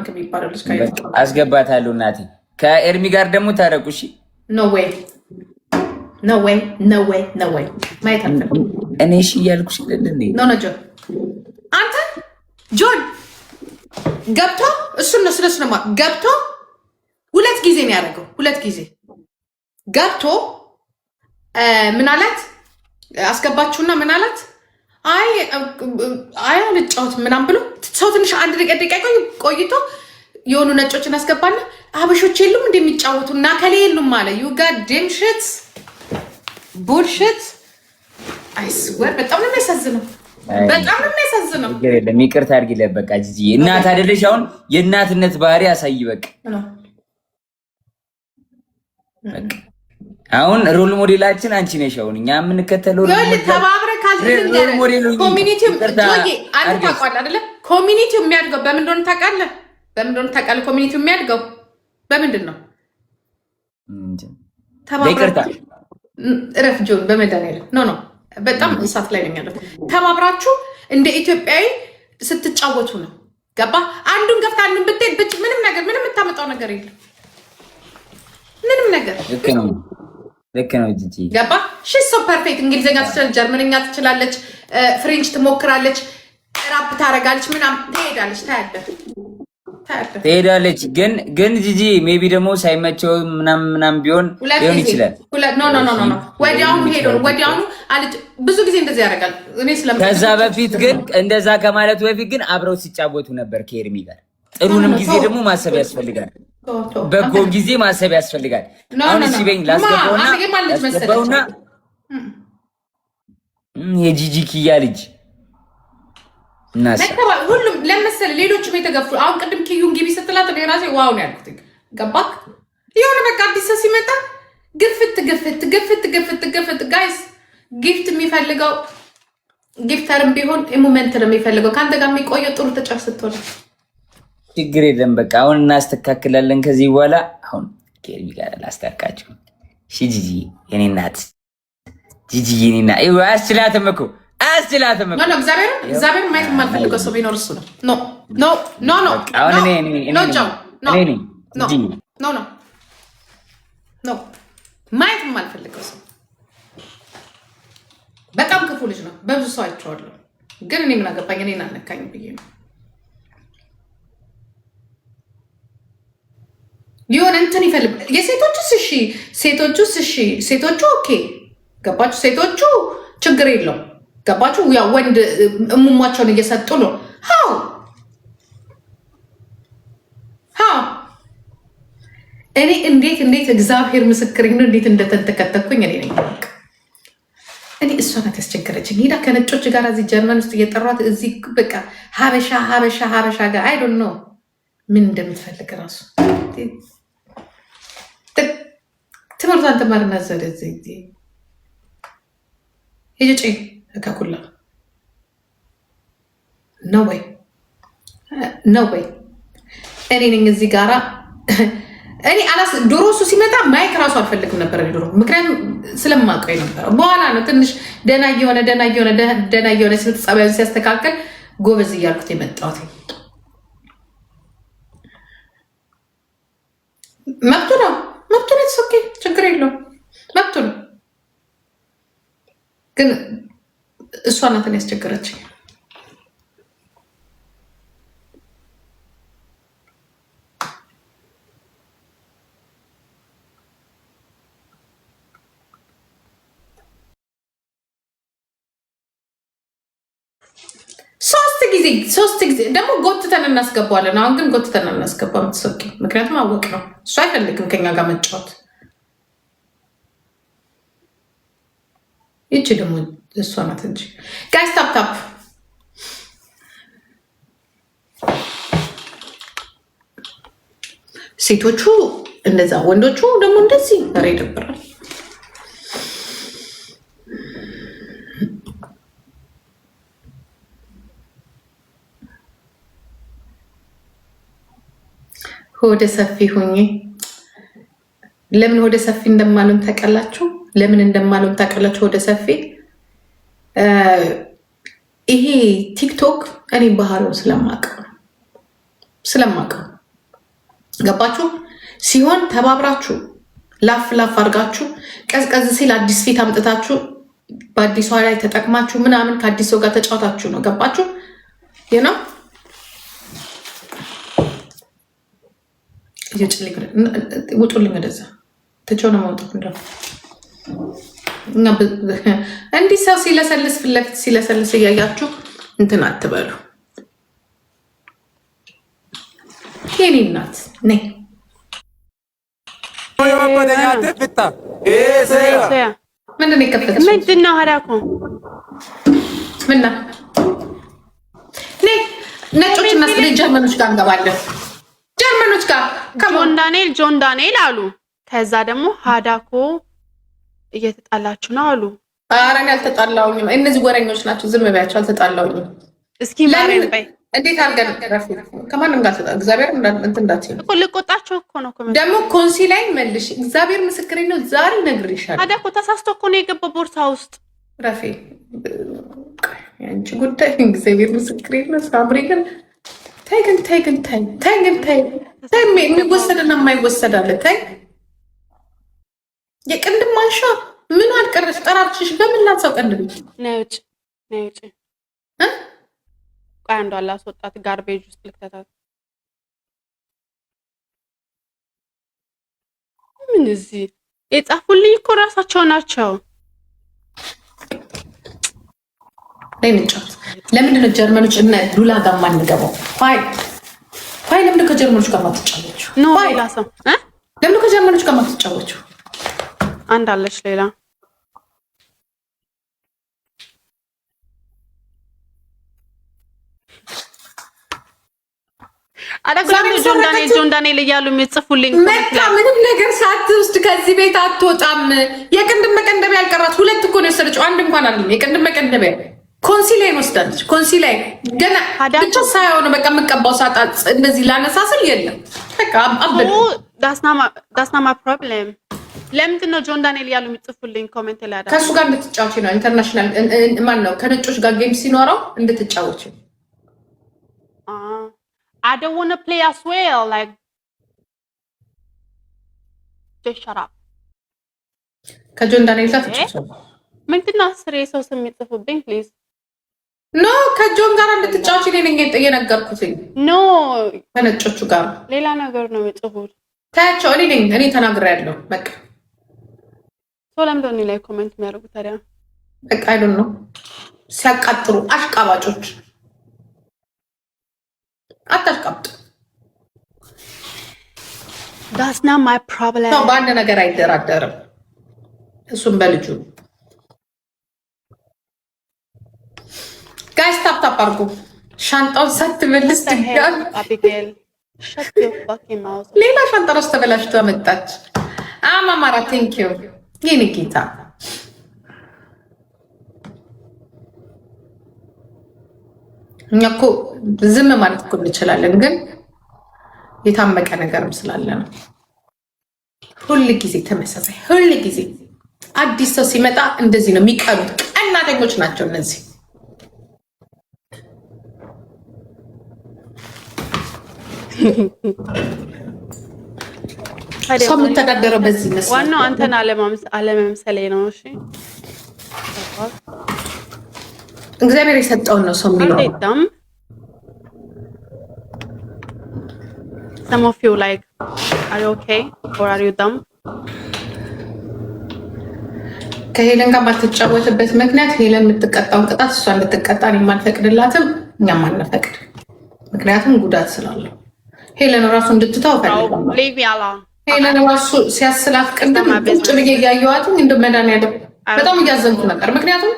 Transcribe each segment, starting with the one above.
ፍራንክ የሚባለው ልጅ አስገባታለሁ እናቴ። ከኤርሚ ጋር ደግሞ ታረቁ። እሺ ኖ ዌይ ኖ ዌይ ኖ ዌይ ኖ ዌይ ማየት አልፈልግም። እኔ እሺ እያልኩሽ አይደል እንዴ? ኖ ኖ ጆን አንተ ጆን ገብቶ እሱን ነው ስለሱ ነው ገብቶ ሁለት ጊዜ ነው ያደረገው። ሁለት ጊዜ ገብቶ ምን አላት አስገባችሁና ምን አላት አይ አልጫወት ምናምን ብሎ ሰው ትንሽ አንድ ደቂቃ ቆይቶ የሆኑ ነጮችን አስገባና አበሾች የሉም እንደሚጫወቱ እና ከሌ የሉም አለ። ዩ ጋድ ዴም ሽት ቡልሽት አይስወር። በጣም ነው የሚያሳዝነው። በጣም ነው የሚያሳዝነው። ይቅርታ አድርጊለት በቃ ጂጂ እናት አይደለሽ። አሁን የእናትነት ባህሪ ያሳይ በቃ አሁን ሮል ሞዴላችን አንቺ ነሽ። አሁን እኛ የምንከተለው ኮሚኒቲው የሚያድገው በምን እንደሆነ ታውቃለህ? በምን እንደሆነ ታውቃለህ? ኮሚኒቲው የሚያድገው በምንድን ነው? እረፍ ጆን በመድኃኒዓለም ኖ በጣም እሳት ላይ ነኝ ያለው። ተባብራችሁ እንደ ኢትዮጵያዊ ስትጫወቱ ነው። ገባ? አንዱን ገፍታ አንዱን ብትሄድ ምንም ነገር ምንም የምታመጣው ነገር የለም። ምንም ነገር ልክ ነው ጂጂ ገባ? ሺ ሶ ፐርፌክት። እንግሊዝኛ ትችላለች፣ ጀርመንኛ ትችላለች፣ ፍሬንች ትሞክራለች፣ ራፕ ታረጋለች፣ ምናምን ትሄዳለች። ትሄዳለች። ግን ጂጂ ሜቢ ደግሞ ሳይመቸው ምናምን ቢሆን ሊሆን ይችላል። ኖ ወዲያውኑ ሄዶ ወዲያውኑ አለች። ብዙ ጊዜ እንደዚህ ያደርጋል። እኔ ከዛ በፊት ግን እንደዛ ከማለቱ በፊት ግን አብረው ሲጫወቱ ነበር ከኤርሚ ጋር። ጥሩንም ጊዜ ደግሞ ማሰብ ያስፈልጋል። በጎ ጊዜ ማሰብ ያስፈልጋል። አሁን ሲበኝ ላስገባውና የጂጂ ኪያ ልጅ ሁሉም ለመሰለ ሌሎችም የተገፉ አሁን ቅድም ኪዩን ግቢ ስትላት ራሴ ዋው ነው ያልኩት። ገባክ? የሆነ በቃ አዲስ ሰው ሲመጣ ግፍት ጋይስ ጊፍት የሚፈልገው ጊፍተርም ቢሆን ኢሙመንት ነው የሚፈልገው። ከአንተ ጋር የሚቆየው ጥሩ ተጫዋች ስትሆን ችግር የለም። በቃ አሁን እናስተካክላለን ከዚህ በኋላ። አሁን ከኤርሚ ጋር ላስታርቃችሁ። እሺ ጂጂ የኔ እናት ጂጂ የኔ እናት አያስችላትም እኮ አያስችላትም እኮ። ኖ እግዚአብሔር ማየት የማልፈልገው ሰው ቢኖር እሱ ነው። ኖ አሁን ኖ ማየት የማልፈልገው ሰው በጣም ክፉ ልጅ ነው። በብዙ ሰው አይቼዋለሁ፣ ግን እኔ ምን አገባኝ? እኔን አልነካኝ ብዬ ነው ሊሆን እንትን ይፈልግ። የሴቶቹስ እሺ፣ ሴቶቹ ኦኬ ገባችሁ? ሴቶቹ ችግር የለው ገባችሁ? ያው ወንድ እሙሟቸውን እየሰጡ ነው። ሃው እኔ እንዴት እግዚአብሔር ምስክር ነው እንዴት እንደተንተከተኩኝ እኔ ነኝ። እኔ እሷ ናት ያስቸገረችኝ። ሄዳ ከነጮች ጋር እዚህ ጀርመን ውስጥ እየጠሯት እዚህ በቃ ሀበሻ ጋር አይ ዶንት ኖ ምን እንደምትፈልግ ራሱ ትምህርቷን ተማርና ዘደ ሄጅ ከኩላ ነው ወይ እኔ ነኝ እዚህ ጋራ እኔ ዶሮ እሱ ሲመጣ ማይክ ራሱ አልፈልግም ነበር ዶሮ፣ ምክንያቱም ስለማውቀው ነበር። በኋላ ነው ትንሽ ደና እየሆነ ጸባዩን ሲያስተካከል ጎበዝ እያልኩት የመጣሁት። መብቱ ነው ኦኬ ችግር የለውም መብቱ ነው። ግን እሷ ናትን ያስቸገረችኝ። ሶስት ጊዜ ደግሞ ጎትተን እናስገባዋለን። አሁን ግን ጎትተን እናስገባ ምትሰቂ፣ ምክንያቱም አወቅ ነው እሱ አይፈልግም ከኛ ጋር መጫወት። ይቺ ደግሞ እሷ ናት እንጂ ጋይስ ታፕ ሴቶቹ እንደዛ፣ ወንዶቹ ደግሞ እንደዚህ ኧረ ይደብራል። ሆደ ሰፊ ሁኚ። ለምን ሆደ ሰፊ እንደማሉን ታውቃላችሁ? ሆደ ሰፊ ይሄ ቲክቶክ እኔ ባህሪውን ስለማውቀው ገባችሁ? ሲሆን ተባብራችሁ ላፍ ላፍ አድርጋችሁ ቀዝቀዝ ሲል አዲስ ፊት አምጥታችሁ በአዲሷ ላይ ተጠቅማችሁ ምናምን ከአዲስ ሰው ጋር ተጫወታችሁ ነው። ገባችሁ? ነው ውጡልኝ ወደዛ ትቼው ነው መውጣት። እንዲህ ሰው ሲለሰልስ ፊት ለፊት ሲለሰልስ እያያችሁ እንትን አትበሉ። የኔ እናት ነይ ምንድን ነው የከፈተችው? ምንድን ነው ሀዳኮ ምና ነጮች እና ጀርመኖች ጋር እንገባለን። ጀርመኖች ጋር ጆን ዳንኤል አሉ። ከዛ ደግሞ ሀዳኮ እየተጣላችሁ ነው አሉ። ኧረ እኔ አልተጣላሁኝም። እነዚህ ወረኞች ናቸው። ዝም በያቸው። አልተጣላሁኝም። እስኪ ማረን በይ። እንዴት አድርገን ከማንም ጋር እግዚአብሔር እንትን እንዳትዪ እኮ ልቆጣቸው እኮ ነው። ደግሞ ኮንሲ ላይ መልሽ። እግዚአብሔር ምስክሬ ነው። ዛሬ እነግርሻለሁ። ሀዳኮ ተሳስቶ እኮ ነው የገባው ቦርሳ ውስጥ። ረፌ አንቺ ጉዳይ እግዚአብሔር ምስክሬ ነው። ሳምሪ ግን ታይ የሚወሰድና የማይወሰድ አለ። ታይ የቅንድብ ማንሻ ምን አልቀረሽ? ጠራርችሽ በምን ላንሳው? ቅንድብ ነይ ውጭ ቆይ አንዷ ላስወጣት። ጋርቤጅ ውስጥ ልክተታት። ምን እዚህ የጻፉልኝ እኮ ራሳቸው ናቸው። ለምንድን ነው ጀርመኖች እና ሉላ ጋር ማንገባው? ፋይ ለምንድን ከጀርመኖች ጋር ማትጫወቹ? ሌላ ሰው ለምንድን ከጀርመኖች ጋር ማትጫወቹ? አንድ አለች ሌላ ጆን ዳንኤል እያሉ የሚጽፉልኝ መታ ምንም ነገር ሳትወስድ ከዚህ ቤት አትወጣም። የቅንድብ መቀንደቢያ ያልቀራት ሁለት እኮ ነው የወሰደችው። አንድ እንኳን አይደለም። የቅንድብ መቀንደቢያ ኮንሲ ላይ ወስዳለች። ኮንሲ ላይ ገና ብቻ ሳይሆን በቃ የምቀባው ሳጣ እንደዚህ ላነሳስል የለም። በቃ ዳስናማ ፕሮብሌም። ለምንድን ነው ጆን ዳንኤል እያሉ የሚጽፉልኝ ኮሜንት ላይ? ከእሱ ጋር እንድትጫወች ነው። ኢንተርናሽናል ማን ነው ከነጮች ጋር ጌም ሲኖረው እንድትጫወች። I don't want to play as well. Like, just shut up. ከጆን ዳንኤል ጋር ትጫወች። ምንድን ነው አስሬ ሰው ስም የሚጽፉብኝ? ፕሊዝ ኖ ከጆን ጋር እንድትጫወች እኔ ነኝ የነገርኩትኝ። ኖ ከነጮቹ ጋር ሌላ ነገር ነው የሚጽፉት። ታያቸው። እኔ ተናግሬያለሁ። በቃ ሰው ለምንድን ነው ላይ ኮሜንት የሚያደርጉት ታዲያ? በቃ አይደል ነው ሲያቃጥሩ አሽቃባጮች። አታሽቃብጡ። That's not my problem. ሰው በአንድ ነገር አይደራደርም። እሱም በልጁ ጋይስ ታፕ አድርጉ። ሻንጣውን ሳትመልስ ድጋሚ አቢጌል shut your fucking mouth. ሌላ ሻንጣ ራስ ተበላሽቶ አመጣች። አማማራ ቴንክ ዩ የኔ ጌታ። እኛ እኮ ዝም ማለት እኮ እንችላለን፣ ግን የታመቀ ነገርም ስላለ ነው። ሁል ጊዜ ተመሳሳይ፣ ሁል ጊዜ አዲስ ሰው ሲመጣ እንደዚህ ነው የሚቀኑት። ቀናተኞች ናቸው እነዚህ። ሰው የምተዳደረው በዚህ መስሎኝ። ዋናው አንተን አለመምሰሌ ነው። እሺ እግዚአብሔር የሰጠውን ነው ሰው የሚለው። Some of you like, are you okay or are you dumb? ከሄለን ጋር ባትጫወትበት ምክንያት ሄለን የምትቀጣውን ቅጣት እሷ እንድትቀጣ የማንፈቅድላትም እኛም አንፈቅድ። ምክንያቱም ጉዳት ስላለው ሄለን ራሱ እንድትታው ፈልጋለሁ። ሄለን ራሱ ሲያስላት ቅድም ቁጭ ብዬ እያየኋትኝ እንደ መድኃኒዓለም በጣም እያዘንኩ ነበር። ምክንያቱም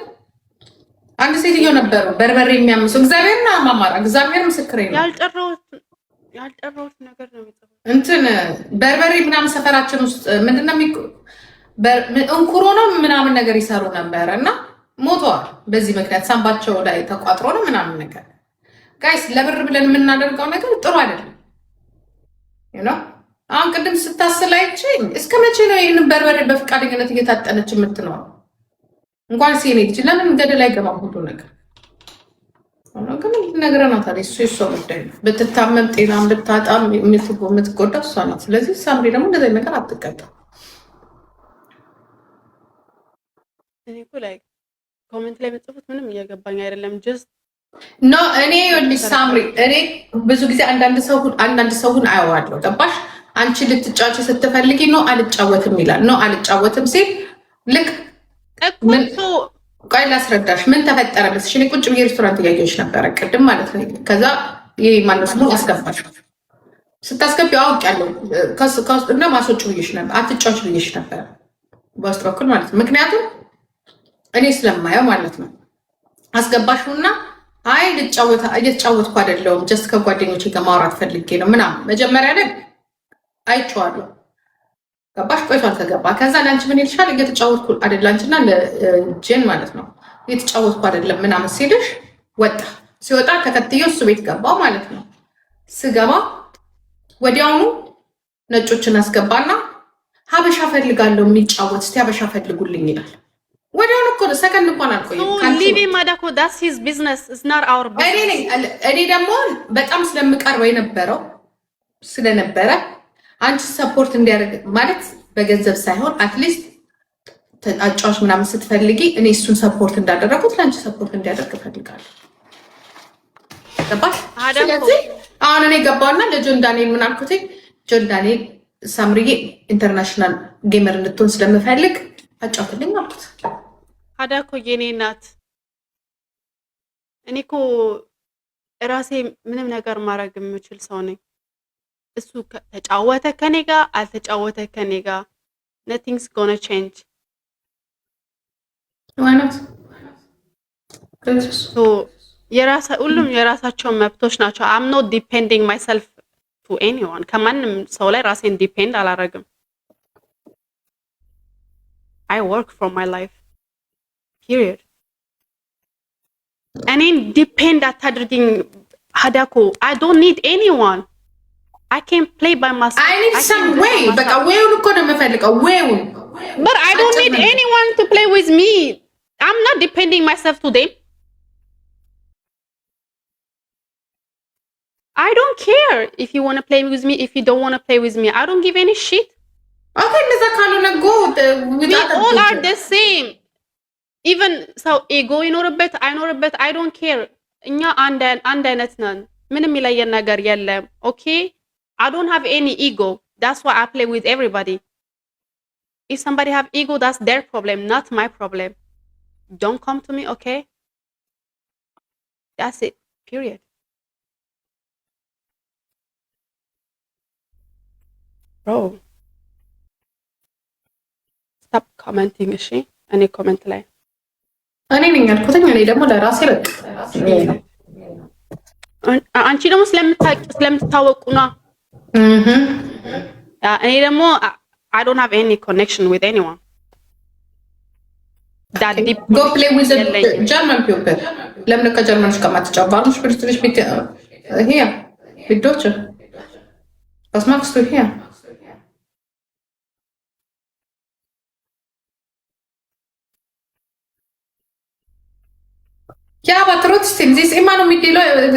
አንድ ሴትዮ ነበሩ በርበሬ የሚያምሱ እግዚአብሔርና ማማራ እግዚአብሔር ምስክሬ ነው። ያልጠራሁት ነገር ነው እንትን በርበሬ ምናምን ሰፈራችን ውስጥ ምንድነው እንኩሮ ነው ምናምን ነገር ይሰሩ ነበረ እና ሞተዋል። በዚህ ምክንያት ሳምባቸው ላይ ተቋጥሮ ነው ምናምን ነገር። ጋይስ ለብር ብለን የምናደርገው ነገር ጥሩ አይደለም። አሁን ቅድም ስታስላይች እስከ መቼ ነው ይህንን በርበሬ በፍቃደኝነት እየታጠነች የምትኖረው? እንኳን ሲኔ ልጅ ለምን ገደል አይገባም? ሁሉ ነገር ግን ነግረናታል። እሱ የእሷ ጉዳይ ነው። ብትታመም ጤናም ብታጣም የምትጎዳ እሷ ናት። ስለዚህ ሳምሪ ደግሞ እንደዚህ ነገር አትቀጣም። እኔ እኮ ላይ ኮሜንት ላይ መጽፉት ምንም እየገባኝ አይደለም። ጀስት ኖ እኔ ሳምሪ እኔ ብዙ ጊዜ አንዳንድ ሰውን አየዋለሁ። ገባሽ? አንቺ ልትጫወች ስትፈልጊ ነው አልጫወትም ይላል። ነው አልጫወትም ሲል ልክ ቆይ ላስረዳሽ ምን ተፈጠረ መስሽ? እኔ ቁጭ ብዬ ሬስቶራንት እያየሁሽ ነበረ ቅድም ማለት ነው። ከዛ ይህ ማነው ስሙ አስገባሽ። ስታስገቢ አውቄያለሁ ከውስጥ እና ማስወጪ ብዬሽ ነበር፣ አትጫወች ብዬሽ ነበረ በውስጥ በኩል ማለት ነው። ምክንያቱም እኔ ስለማየው ማለት ነው። አስገባሽውና አይ እየተጫወትኩ አይደለሁም ጀስት ከጓደኞቼ ጋር ማውራት ፈልጌ ነው ምናምን መጀመሪያ ላይ አይቼዋለሁ። ገባሽ? ቆይቷል ከገባ። ከዛ ለአንቺ ምን ይልሻል? እየተጫወትኩ አይደል አንቺና ለጄን ማለት ነው እየተጫወትኩ አይደለም ምናምን ሲልሽ ወጣ። ሲወጣ ተከትዬው እሱ ቤት ገባው ማለት ነው። ስገባ ወዲያውኑ ነጮችን አስገባና ሀበሻ ፈልጋለሁ የሚጫወት እስቲ ሀበሻ ፈልጉልኝ ይላል። ወዲያውኑ እኮ ሰከንድ እንኳን አልቆየም። እኔ ደግሞ በጣም ስለምቀርበው የነበረው ስለነበረ አንቺ ሰፖርት እንዲያደርግ ማለት በገንዘብ ሳይሆን አትሊስት አጫዋች ምናምን ስትፈልጊ እኔ እሱን ሰፖርት እንዳደረጉት ለአንቺ ሰፖርት እንዲያደርግ እፈልጋለሁ። ገባሽ? ስለዚህ አሁን እኔ ገባውና ለጆን ዳንኤል ምን አልኩት? ጆን ዳንኤል ሳምሪዬ ኢንተርናሽናል ጌመር እንድትሆን ስለምፈልግ አጫውትልኝ አልኩት። ሀዳ እኮ የኔ ናት። እኔ እኮ ራሴ ምንም ነገር ማድረግ የምችል ሰው ነኝ። እሱ ተጫወተ ከኔ ጋር አልተጫወተ ከኔ ጋር nothing's gonna change. ሁሉም የራሳቸውን መብቶች ናቸው። I'm not depending myself to anyone. ከማንም ሰው ላይ ራሴን ዲፔንድ አላረግም። I work for my life. Period. እኔን ዲፔንድ አታድርጊኝ ሀዳኮ። I don't need anyone. I can play by myself. I need some way. But wayun እኮ ነው የምፈልገው wayun. But I don't need anyone to play with me. I'm not depending myself to them. I don't care if you want to play with me, if you don't want to play with me. I don't give any shit. Okay, እንደዛ ካልሆነ go. We all are the same. Even so ego ይኖርበት አይኖርበት I don't care. እኛ አንድ አይነት ነን። ምንም የሚለየን ነገር የለም. Okay? I don't have any ego. That's why I play with everybody. If somebody have ego, that's their problem, not my problem. Don't come to me, okay? That's it. Period. Bro. Stop commenting, እሺ? እኔ ኮሜንት ላይ እኔ ነኝ ያልኩት። እኔ ደግሞ ለራሴ በቃ አንቺ ደግሞ ስለምትታወቁ ነው። እኔ ደግሞ I don't have any connection with anyone. That deep. Go play with the German people. ለምን ከጀርመኖች ጋር ማትጫወቱ? ብሪቲሽ ቤት hier mit Deutsche. Was machst du hier? Ja, aber trotzdem, sie ist immer noch mit den Leuten.